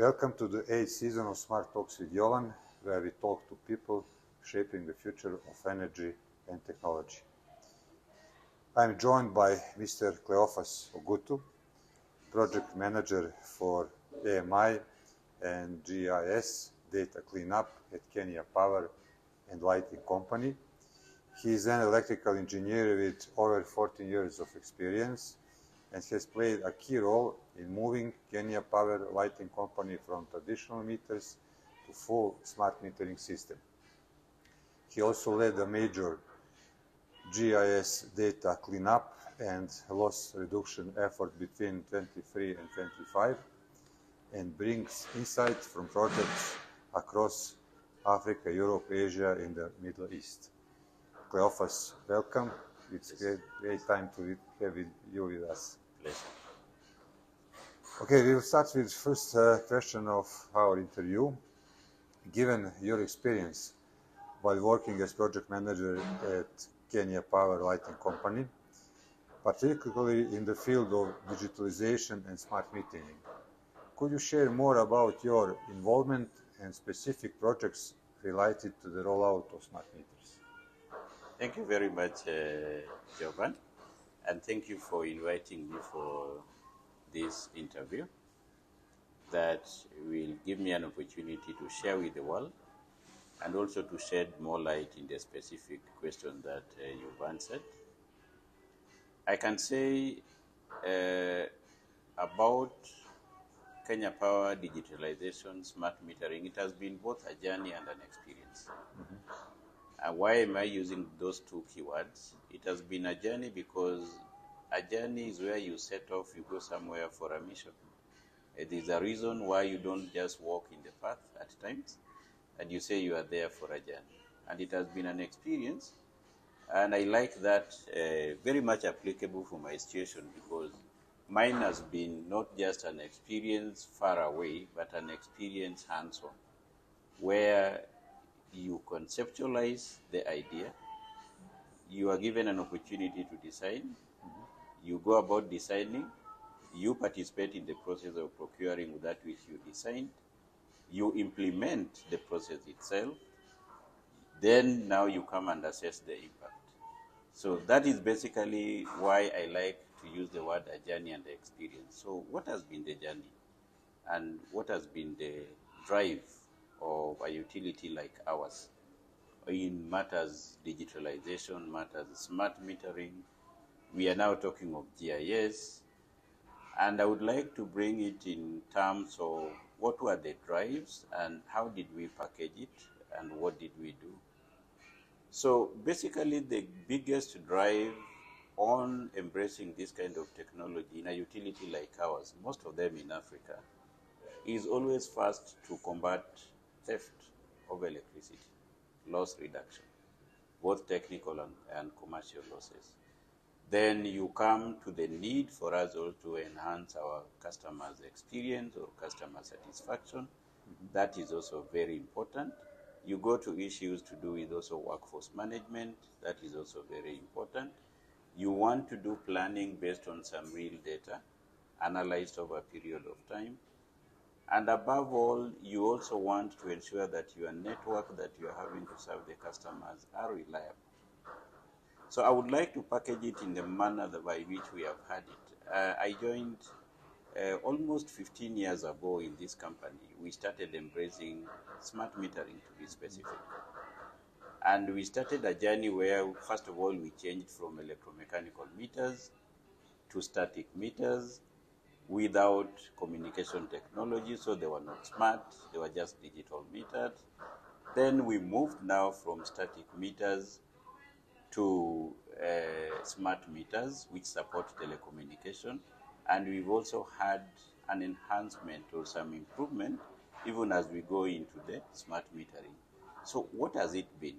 Welcome to the 8th season of Smart Talks with Jovan, where we talk to people shaping the future of energy and technology. I'm joined by Mr. Cleophas Ogutu, Project Manager for AMI and GIS Data Cleanup at Kenya Power and Lighting Company. He is an electrical engineer with over 14 years of experience and has played a key role in moving Kenya Power Lighting Company from traditional meters to full smart metering system. He also led a major GIS data cleanup and loss reduction effort between 23 and 25 and brings insights from projects across Africa, Europe, Asia, and the Middle East. Cleophas, welcome. It's a great time to have you with us. Pleasure. Okay, we'll start with the first question of our interview. Given your experience while working as project manager at Kenya Power Lighting Company, particularly in the field of digitalization and smart metering, could you share more about your involvement and specific projects related to the rollout of smart meters? Thank you very much, Jovan, and thank you for inviting me for this interview that will give me an opportunity to share with the world and also to shed more light in the specific question that you've answered. I can say about Kenya Power digitalization, smart metering, it has been both a journey and an experience. And why am I using those two keywords? It has been a journey because a journey is where you set off, you go somewhere for a mission. It is a reason why you don't just walk in the path at times, and you say you are there for a journey. And it has been an experience, and I like that very much applicable for my situation because mine has been not just an experience far away, but an experience hands-on, where you conceptualize the idea, you are given an opportunity to design, you go about designing, you participate in the process of procuring that which you designed, you implement the process itself, then now you come and assess the impact. So that is basically why I like to use the word a journey and the experience. So what has been the journey and what has been the drive of a utility like ours in matters digitalization, matters smart metering? We are now talking of GIS, and I would like to bring it in terms of what were the drives and how did we package it and what did we do. So basically the biggest drive on embracing this kind of technology in a utility like ours, most of them in Africa, is always first to combat theft of electricity, loss reduction, both technical and commercial losses. Then you come to the need for us all to enhance our customers' experience or customer satisfaction. That is also very important. You go to issues to do with also workforce management. That is also very important. You want to do planning based on some real data, analyzed over a period of time. And above all, you also want to ensure that your network that you are having to serve the customers are reliable. So I would like to package it in the manner by which we have had it. I joined almost 15 years ago in this company. We started embracing smart metering, to be specific. And we started a journey where, first of all, we changed from electromechanical meters to static meters without communication technology, so they were not smart, they were just digital metered. Then we moved now from static meters to smart meters which support telecommunication, and we've also had an enhancement or some improvement even as we go into the smart metering. So what has it been?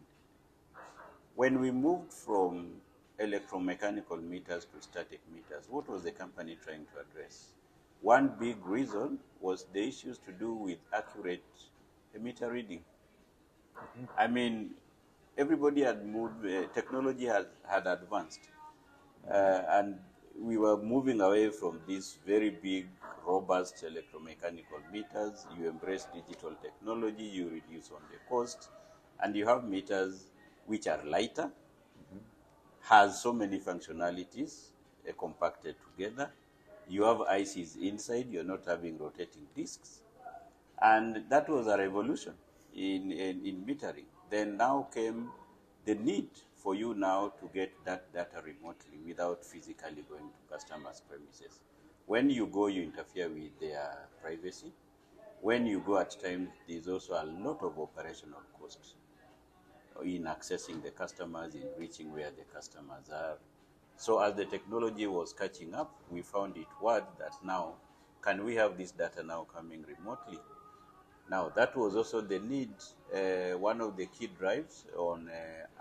When we moved from electromechanical meters to static meters, what was the company trying to address? One big reason was the issues to do with accurate meter reading. I mean, everybody had moved, technology had advanced, and we were moving away from these very big, robust electromechanical meters. You embrace digital technology, you reduce on the cost, and you have meters which are lighter, has so many functionalities compacted together. You have ICs inside, you're not having rotating discs. And that was a revolution in metering. Then now came the need for you now to get that data remotely without physically going to customers' premises. When you go, you interfere with their privacy. When you go at times, there's also a lot of operational costs in accessing the customers, in reaching where the customers are. So as the technology was catching up, we found it worth that now, can we have this data now coming remotely? Now, that was also the need, one of the key drives on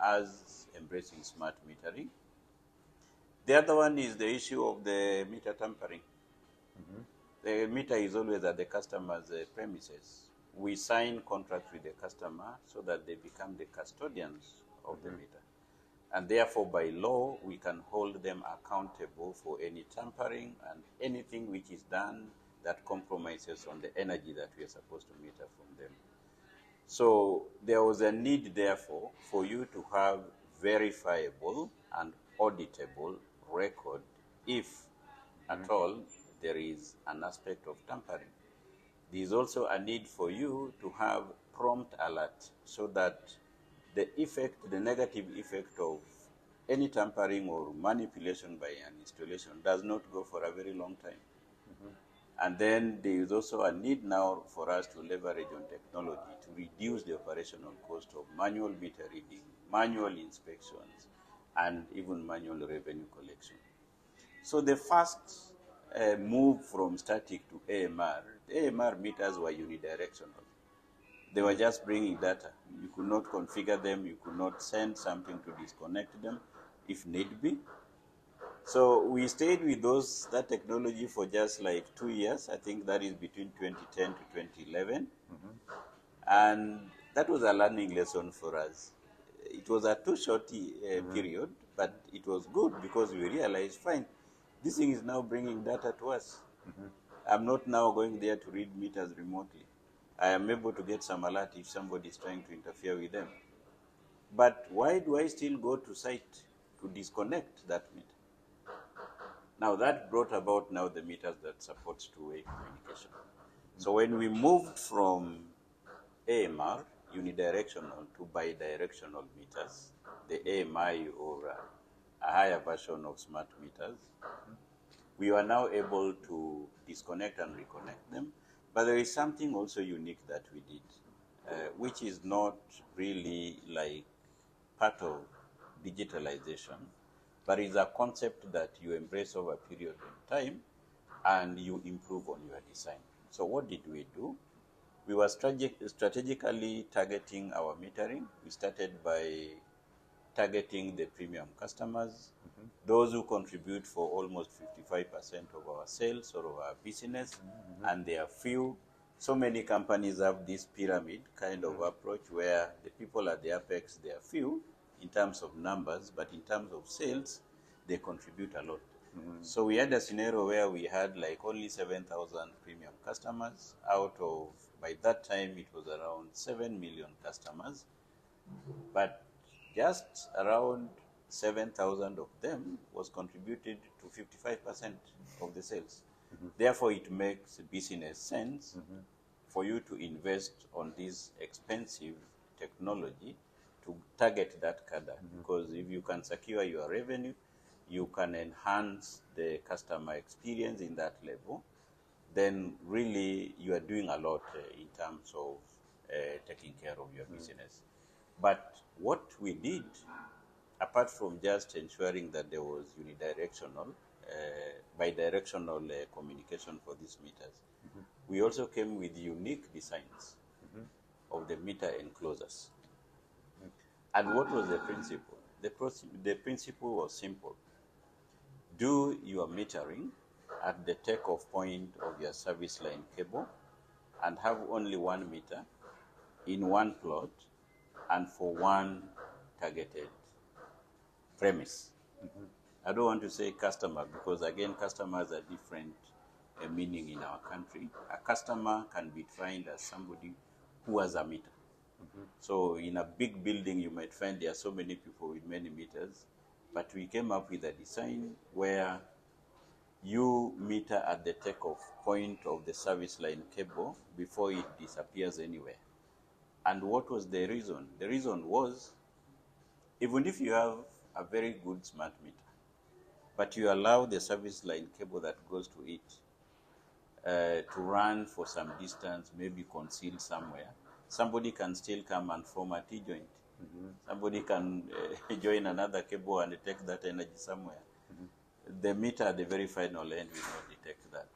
us embracing smart metering. The other one is the issue of the meter tampering. The meter is always at the customer's premises. We sign contracts with the customer so that they become the custodians of the meter. And therefore, by law, we can hold them accountable for any tampering and anything which is done that compromises on the energy that we are supposed to meter from them. So there was a need, therefore, for you to have verifiable and auditable record if at all there is an aspect of tampering. There is also a need for you to have prompt alert so that the effect, the negative effect of any tampering or manipulation by an installation does not go for a very long time. And then there is also a need now for us to leverage on technology to reduce the operational cost of manual meter reading, manual inspections, and even manual revenue collection. So the first move from static to AMR, the AMR meters were unidirectional. They were just bringing data. You could not configure them. You could not send something to disconnect them if need be. So we stayed with that technology for just like 2 years. I think that is between 2010 to 2011. And that was a learning lesson for us. It was a too short period, but it was good because we realized, fine, this thing is now bringing data to us. I'm not now going there to read meters remotely. I am able to get some alert if somebody is trying to interfere with them. But why do I still go to site to disconnect that meter? Now that brought about now the meters that supports two-way communication. So when we moved from AMR, unidirectional, to bi-directional meters, the AMI or a higher version of smart meters, we are now able to disconnect and reconnect them. But there is something also unique that we did, which is not really like part of digitalization, but is a concept that you embrace over a period of time and you improve on your design. So what did we do? We were strategically targeting our metering. We started by targeting the premium customers, those who contribute for almost 55% of our sales or of our business, and they are few. So many companies have this pyramid kind of approach where the people at the apex, they are few in terms of numbers, but in terms of sales, they contribute a lot. So we had a scenario where we had like only 7,000 premium customers out of, by that time, it was around 7 million customers, but just around 7,000 of them was contributed to 55% of the sales. Therefore, it makes business sense for you to invest on this expensive technology to target that cadre. Because if you can secure your revenue, you can enhance the customer experience in that level, then really you are doing a lot in terms of taking care of your business. But what we did, apart from just ensuring that there was unidirectional, bi-directional communication for these meters, we also came with unique designs of the meter enclosures. And what was the principle? The principle was simple. Do your metering at the takeoff point of your service line cable and have only one meter in one plot and for one targeted premise. I don't want to say customer because, again, customers are different meaning in our country. A customer can be defined as somebody who has a meter. So in a big building, you might find there are so many people with many meters, but we came up with a design where you meter at the take-off point of the service line cable before it disappears anywhere. And what was the reason? The reason was, even if you have a very good smart meter, but you allow the service line cable that goes to it to run for some distance, maybe concealed somewhere, somebody can still come and form a T-joint. Somebody can join another cable and take that energy somewhere. The meter at the very final end will not detect that.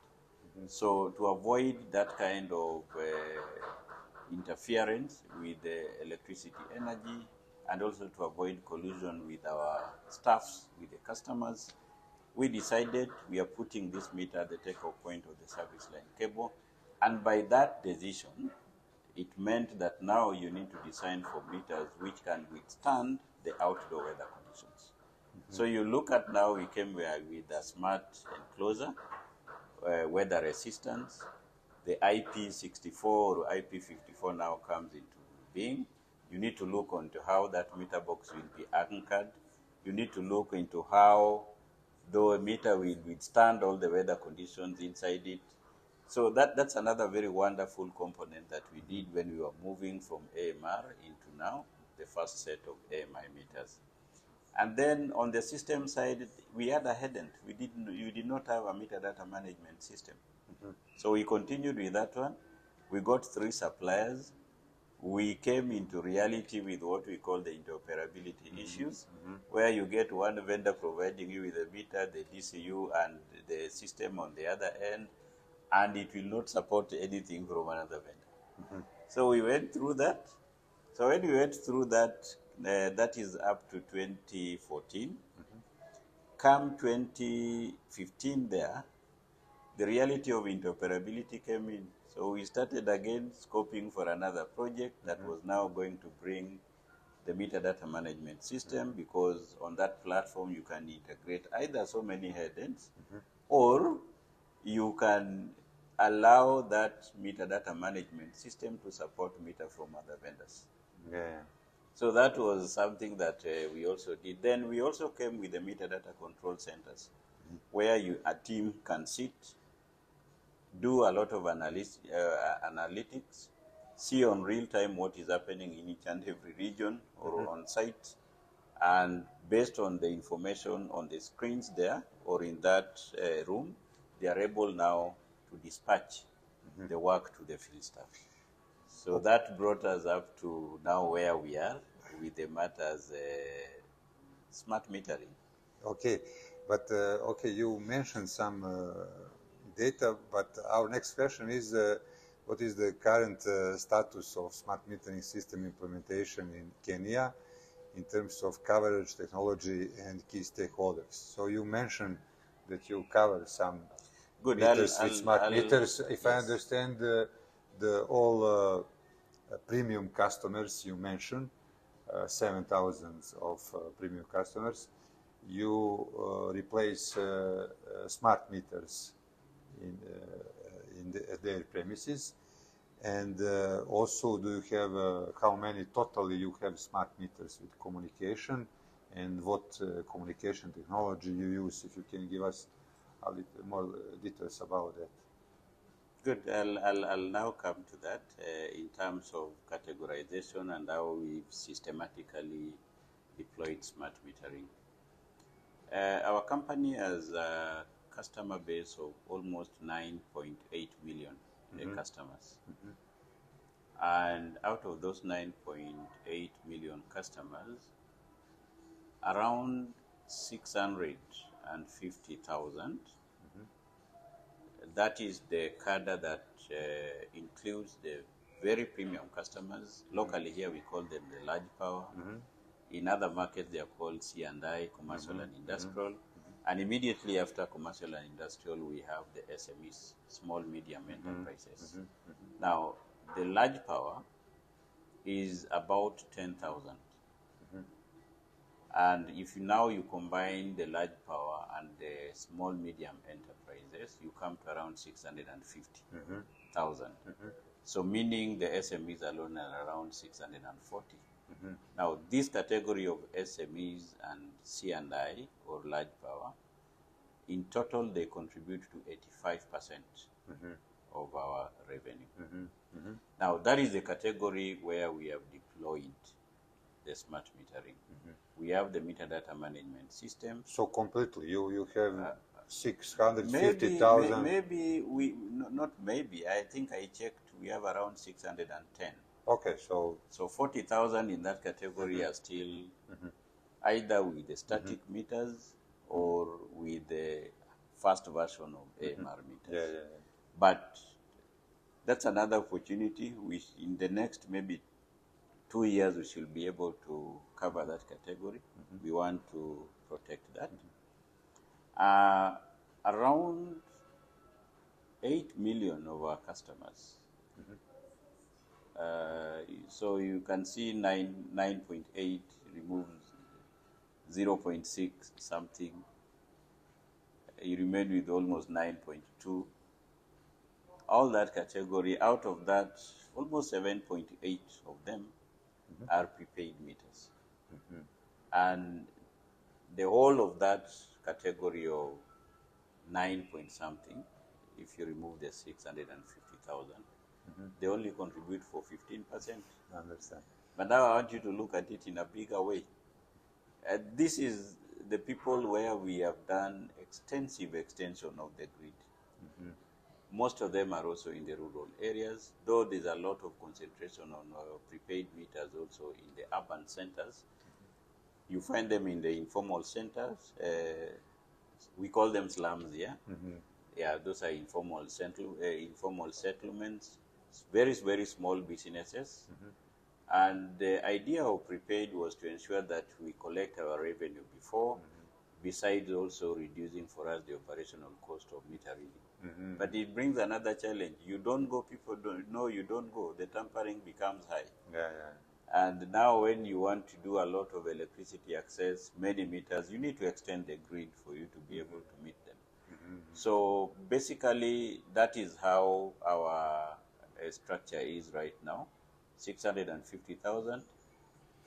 So to avoid that kind of interference with the electricity energy, and also to avoid collusion with our staffs, with the customers, we decided we are putting this meter at the take-off point of the service line cable. And by that decision, it meant that now you need to design for meters which can withstand the outdoor weather conditions. So you look at now, we came with a smart enclosure, weather resistance. The IP64 or IP54 now comes into being. You need to look into how that meter box will be anchored. You need to look into how the meter will withstand all the weather conditions inside it. So that's another very wonderful component that we did when we were moving from AMR into now the first set of AMI meters. And then on the system side, we had a headend. We did not have a meter data management system. So we continued with that one. We got 3 suppliers. We came into reality with what we call the interoperability issues, where you get one vendor providing you with a meter, the DCU, and the system on the other end, and it will not support anything from another vendor. So we went through that. So when we went through that, that is up to 2014. Come 2015 there, the reality of interoperability came in. So we started again scoping for another project that was now going to bring the meter data management system, because on that platform you can integrate either so many headends, or you can allow that meter data management system to support meter from other vendors. Yeah. So that was something that we also did. Then we also came with the meter data control centers, where a team can sit, do a lot of analytics, see on real time what is happening in each and every region or on site, and based on the information on the screens there or in that room, they are able now to dispatch the work to the field staff. So that brought us up to now where we are with the matters smart metering. Okay, but okay, you mentioned some data, but our next question is what is the current status of smart metering system implementation in Kenya in terms of coverage, technology, and key stakeholders? So you mentioned that you cover some meters with smart meters. If I understand, all premium customers you mentioned, 7,000 of premium customers, you replace smart meters in their premises. And also, do you have how many totally you have smart meters with communication, and what communication technology you use? If you can give us a little more details about that. Good. I'll now come to that in terms of categorization and how we've systematically deployed smart metering. Our company has a customer base of almost 9.8 million customers. And out of those 9.8 million customers, around 650,000, that is the cadre that includes the very premium customers. Locally here we call them the large power. In other markets they are called C&I, commercial and industrial. And immediately after commercial and industrial we have the SMEs, small medium enterprises. Now the large power is about 10,000. And if now you combine the large power and the small medium enterprises, you come to around 650,000. So meaning the SMEs alone are around 640. Now this category of SMEs and C&I or large power, in total they contribute to 85% of our revenue. Now that is the category where we have deployed the smart metering. We have the metadata management system. So completely, you have 650,000. Maybe we not maybe. I think I checked. We have around 610. Okay, so 40,000 in that category are still either with the static meters or with the fast version of AMR meters. But that's another opportunity. Which in the next maybe 2 years we should be able to cover that category. We want to protect that. Around 8 million of our customers. So you can see 9.8 removes 0.6 something. You remain with almost 9.2. All that category, out of that, almost 7.8 of them are prepaid meters. And the whole of that category of 9 point something, if you remove the 650,000, they only contribute for 15%. I understand. But now I want you to look at it in a bigger way. This is the people where we have done extensive extension of the grid. Most of them are also in the rural areas, though there's a lot of concentration on prepaid meters also in the urban centers. You find them in the informal centers. We call them slums, yeah? Yeah, those are informal settlements, very, very small businesses. And the idea of prepaid was to ensure that we collect our revenue before, besides also reducing for us the operational cost of meter reading. But it brings another challenge. You don't go, people don't know you don't go. The tampering becomes high. And now when you want to do a lot of electricity access, many meters, you need to extend the grid for you to be able to meet them. So basically, that is how our structure is right now. 650,000,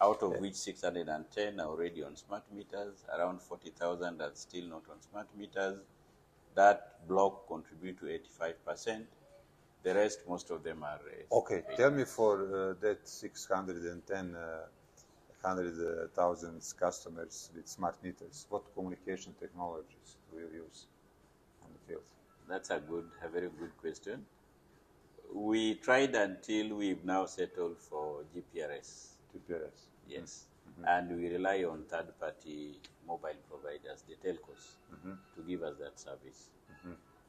out of which 610 are already on smart meters. Around 40,000 are still not on smart meters. That block contribute to 85%. The rest, most of them are... Okay, tell me for that 100,000 customers with smart meters, what communication technologies do you use on the field? That's a very good question. We tried until we've now settled for GPRS. GPRS? Yes. And we rely on third-party mobile providers, the telcos, to give us that service.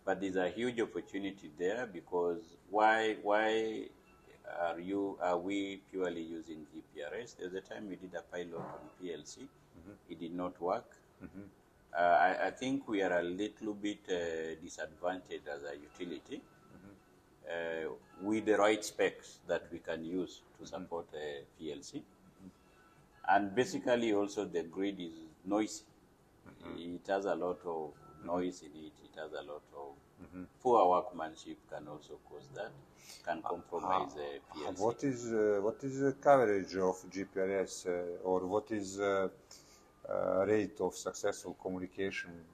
But there's a huge opportunity there because why are we purely using GPRS? There's a time we did a pilot on PLC. It did not work. I think we are a little bit disadvantaged as a utility with the right specs that we can use to support PLC. And basically also the grid is noisy. It has a lot of noise in it. It has a lot of poor workmanship can also cause that, can compromise PLC. What is the coverage of GPRS or what is rate of successful communication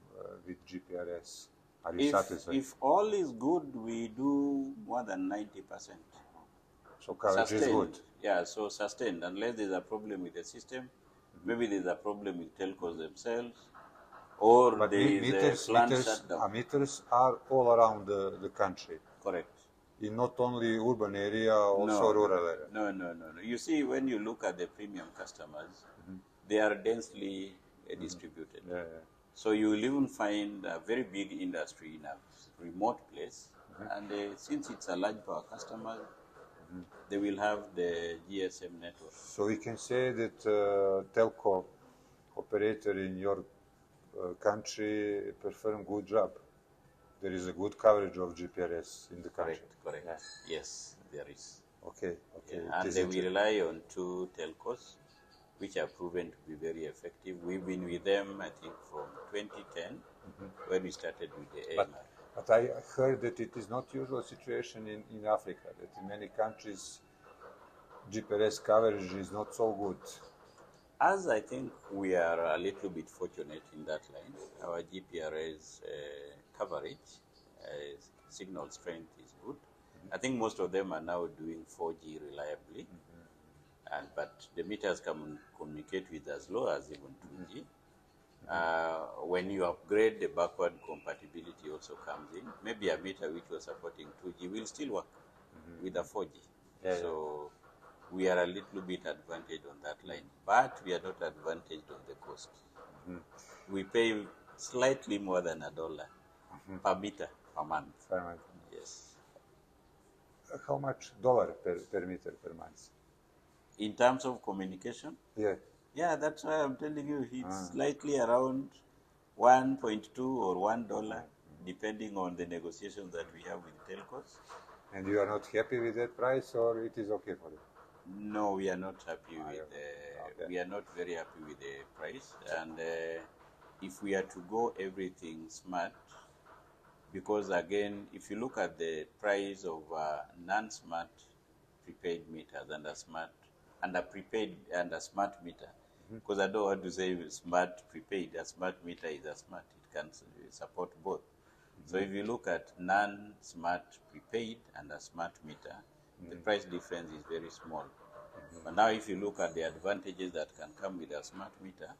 with GPRS? Are you satisfied? If all is good, we do more than 90%. So coverage is good. Yeah, so sustained. Unless there's a problem with the system, maybe there's a problem with telcos themselves, or but there is a plant shutdown. Meters are all around the country. Correct. In not only urban area, also rural area. No. You see, when you look at the premium customers, they are densely distributed. So you will even find a very big industry in a remote place, and since it's a large power customer, they will have the GSM network. So we can say that telco operator in your country perform good job. There is a good coverage of GPRS in the country. Correct. Yes, there is. Okay. And we rely on 2 telcos. which have proven to be very effective. We've been with them, I think, from 2010, when we started with the AMR. But I heard that it is not usual situation in Africa, that in many countries GPS coverage is not so good. As I think we are a little bit fortunate in that line, our GPRS coverage, signal strength is good. I think most of them are now doing 4G reliably, but the meters can communicate with as low as even 2G. When you upgrade, the backward compatibility also comes in. Maybe a meter which was supporting 2G will still work with a 4G. So we are a little bit advantaged on that line, but we are not advantaged on the cost. We pay slightly more than $1 per meter per month. Yes. How much dollar per meter per month? In terms of communication? Yeah. Yeah, that's why I'm telling you, it's slightly around 1.2 or $1, depending on the negotiations that we have with telcos. And you are not happy with that price, or it is okay for you? No, we are not happy with we are not very happy with the price. And if we are to go everything smart, because again, if you look at the price of non-smart prepaid meters and a prepaid and a smart meter, because I don't want to say smart prepaid, a smart meter is a smart, it can support both. So if you look at non-smart prepaid and a smart meter, the price difference is very small. But now if you look at the advantages that can come with a smart meter,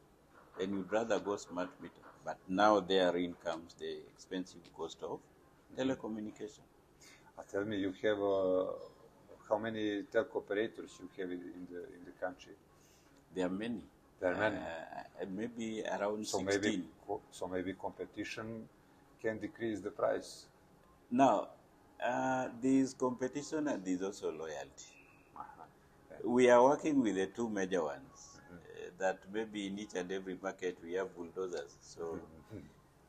then you'd rather go smart meter. But now therein comes the expensive cost of telecommunication. Tell me, you have how many telco operators you have in the country? There are many. There are many. Maybe around 16. So maybe competition can decrease the price. Now, there's competition and there's also loyalty. We are working with the two major ones. That maybe in each and every market we have bulldozers. So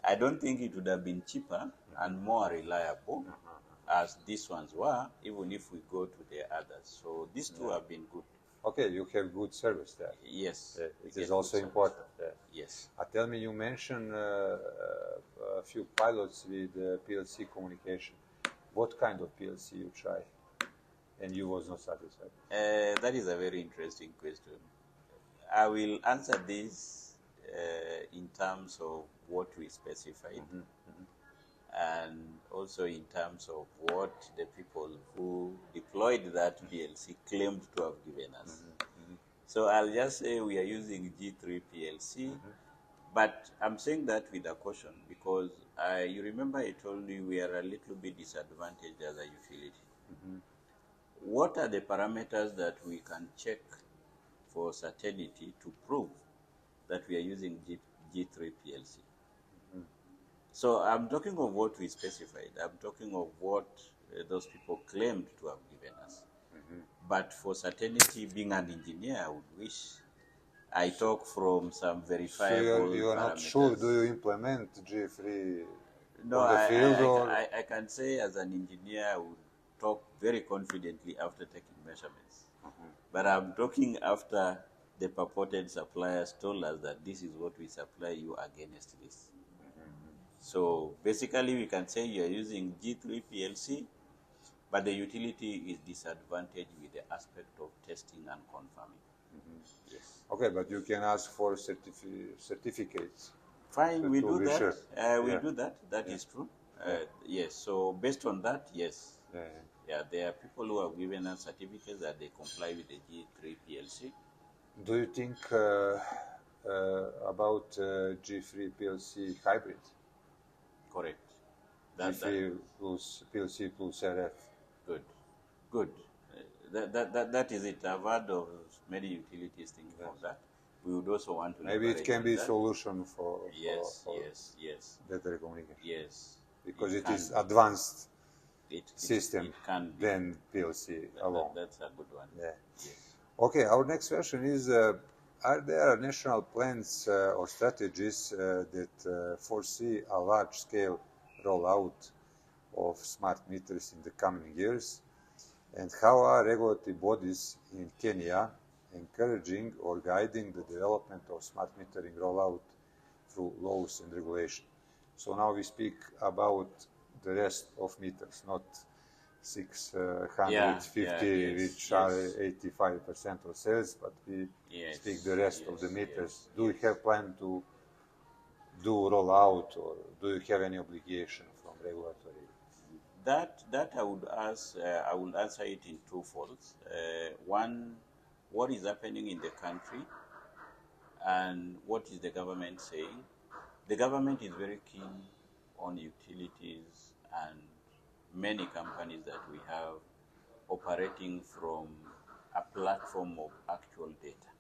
I don't think it would have been cheaper and more reliable as these ones were, even if we go to the others. So these two have been good. Okay, you have good service there. Yes. It is also important. Yes. Tell me, you mentioned a few pilots with PLC communication. What kind of PLC you try? And you was not satisfied? That is a very interesting question. I will answer this in terms of what we specified and also in terms of what the people who deployed that PLC claimed to have given us. So I'll just say we are using G3 PLC, but I'm saying that with a caution because you remember I told you we are a little bit disadvantaged as a utility. What are the parameters that we can check for certainty to prove that we are using G3 PLC? So I'm talking of what we specified. I'm talking of what those people claimed to have given us. But for certainty, being an engineer, I would wish I talk from some verifiable So you are parameters. not sure, do you implement G3 No, on the field? I can say as an engineer, I would talk very confidently after taking measurements. But I'm talking after the purported suppliers told us that this is what we supply you against this. So basically we can say you are using G3 PLC, but the utility is disadvantaged with the aspect of testing and confirming. Yes. Okay, but you can ask for certificates. Fine, we do that. Sure. We do that. That is true. Yes. So based on that, yes. Yeah, there are people who have given us certificates that they comply with the G3 PLC. Do you think about G3 PLC hybrid? Correct. G3 plus PLC plus RF. Good. That is it. I've heard of many utilities thinking of that. We would also want to maybe it can be a solution for better communication. Yes. Because it is advanced system than PLC alone. That's a good one. Yeah. Yes. Okay, our next question is, are there national plans or strategies that foresee a large-scale rollout of smart meters in the coming years? And how are regulatory bodies in Kenya encouraging or guiding the development of smart metering rollout through laws and regulation. So now we speak about the rest of meters, not 650, which are 85% of sales, but we speak the rest of the meters. Do you have plan to do rollout, or do you have any obligation from regulatory? That I would answer it in two folds. One, what is happening in the country, and what is the government saying? The government is very keen on utilities and many companies that we have operating from a platform of actual data,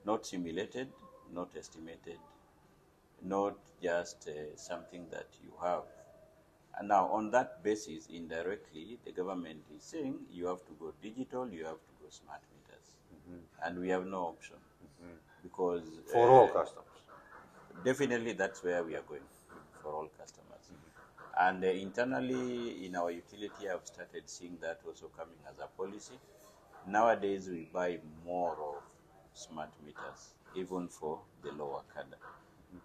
not simulated, not estimated, not just something that you have. And now, on that basis, indirectly, the government is saying you have to go digital, you have to go smart meters. And we have no option. Because for all customers. Definitely, that's where we are going, for all customers. And internally, in our utility, I've started seeing that also coming as a policy. Nowadays, we buy more of smart meters, even for the lower cadre.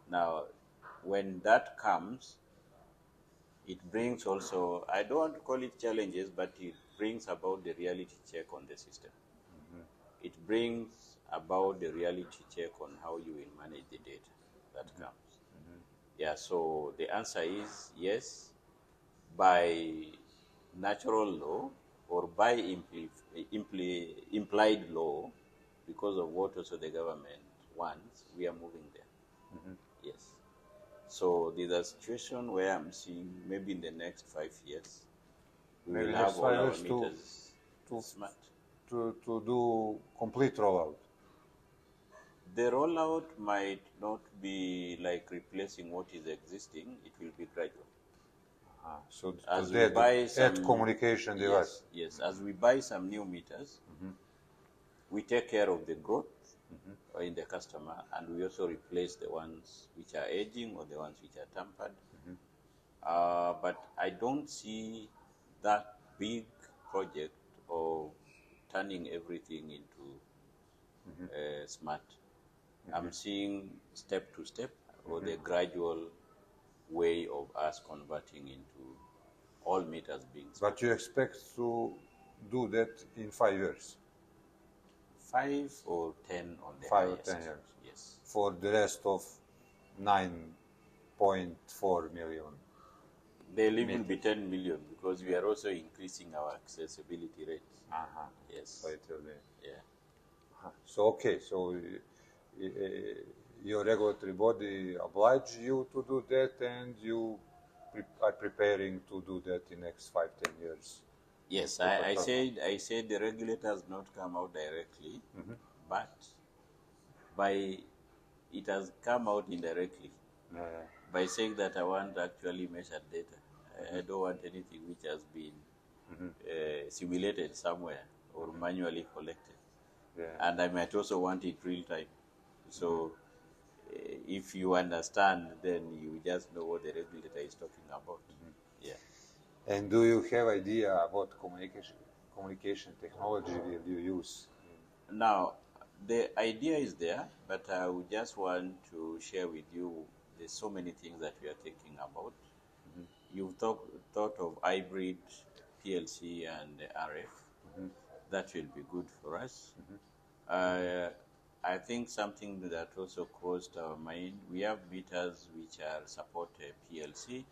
Now, when that comes, it brings also, I don't want to call it challenges, but it brings about the reality check on the system. It brings about the reality check on how you will manage the data that comes. Yeah, so the answer is yes, by natural law or by implied law, because of what also the government wants, we are moving there. Yes. So there's a situation where I'm seeing maybe in the next 5 years, we will have all our meters smart. To do complete rollout? The rollout might not be like replacing what is existing, it will be gradual. So as we buy some communication device. Yes, as we buy some new meters, we take care of the growth in the customer, and we also replace the ones which are aging or the ones which are tampered. But I don't see that big project of turning everything into smart. I'm seeing step to step, or the gradual way of us converting into all meters being smart. But you expect to do that in 5 years? 5 or 10 on the 5 highest. or 10 years? Yes. For the rest of 9.4 million? They'll even be 10 million, because we are also increasing our accessibility rates. Yes. So it will be. Yeah. So okay, so your regulatory body oblige you to do that, and you are preparing to do that in next 5-10 years. Yes, I said the regulator has not come out directly, but it has come out indirectly by saying that I want actually measured data. I don't want anything which has been simulated somewhere or manually collected. And I might also want it real time. So if you understand, then you just know what the regulator is talking about. Yeah. And do you have idea what communication technology will you use? Now, the idea is there, but I would just want to share with you, there's so many things that we are thinking about. You've thought of hybrid PLC and RF. That will be good for us. I think something that also crossed our mind, we have meters which are support PLC,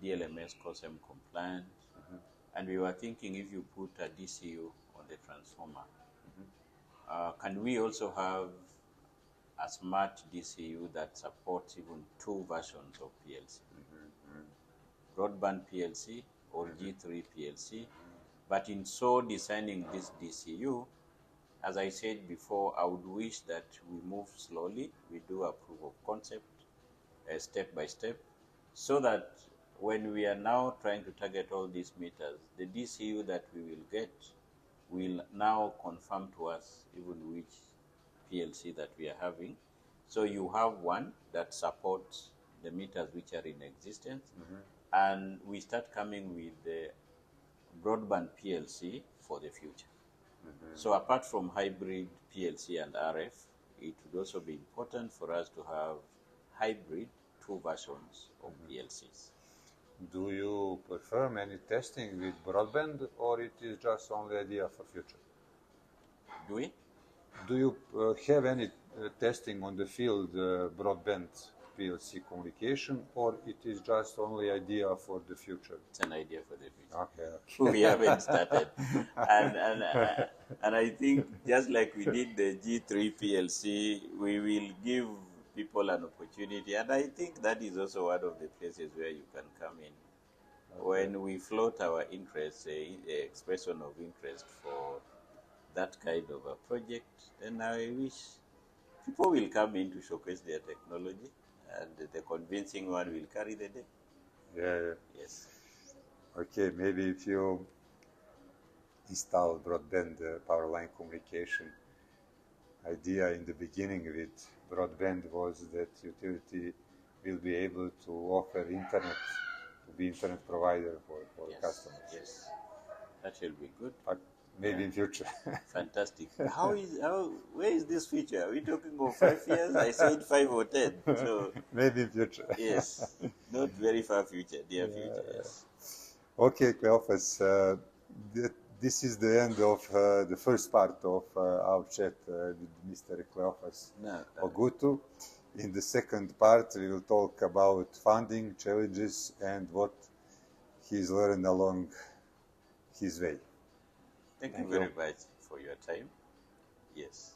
DLMS COSEM compliant, and we were thinking if you put a DCU on the transformer, can we also have a smart DCU that supports even 2 versions of PLC? Broadband PLC or G3 PLC, but in so designing this DCU, as I said before, I would wish that we move slowly, we do a proof of concept, step by step, so that when we are now trying to target all these meters, the DCU that we will get will now confirm to us even which PLC that we are having. So you have one that supports the meters which are in existence, and we start coming with the broadband PLC for the future. So apart from hybrid PLC and RF, it would also be important for us to have hybrid two versions of PLCs. Do you perform any testing with broadband, or it is just only idea for future? Do we? Do you have any testing on the field broadband PLC communication, or it is just only idea for the future? It's an idea for the future. Okay. We haven't started, and I think just like we did the G3 PLC, we will give people an opportunity, and I think that is also one of the places where you can come in. When we float our interest, expression of interest for that kind of a project, then I wish people will come in to showcase their technology, and the convincing one will carry the day. Yeah. Yes. Okay, maybe if you install broadband power line communication, idea in the beginning with broadband was that utility will be able to offer internet, to be internet provider for customers. Yes, that will be good. But maybe in future. Fantastic. Where is this future? Are we talking of 5 years? I said 5 or 10. So maybe in future. Yes, not very far future, near future. Yes. Okay, Cleophas, this is the end of the first part of our chat with Mr. Cleophas Ogutu. In the second part, we will talk about funding, challenges, and what he's learned along his way. Thank you very much for your time. Yes.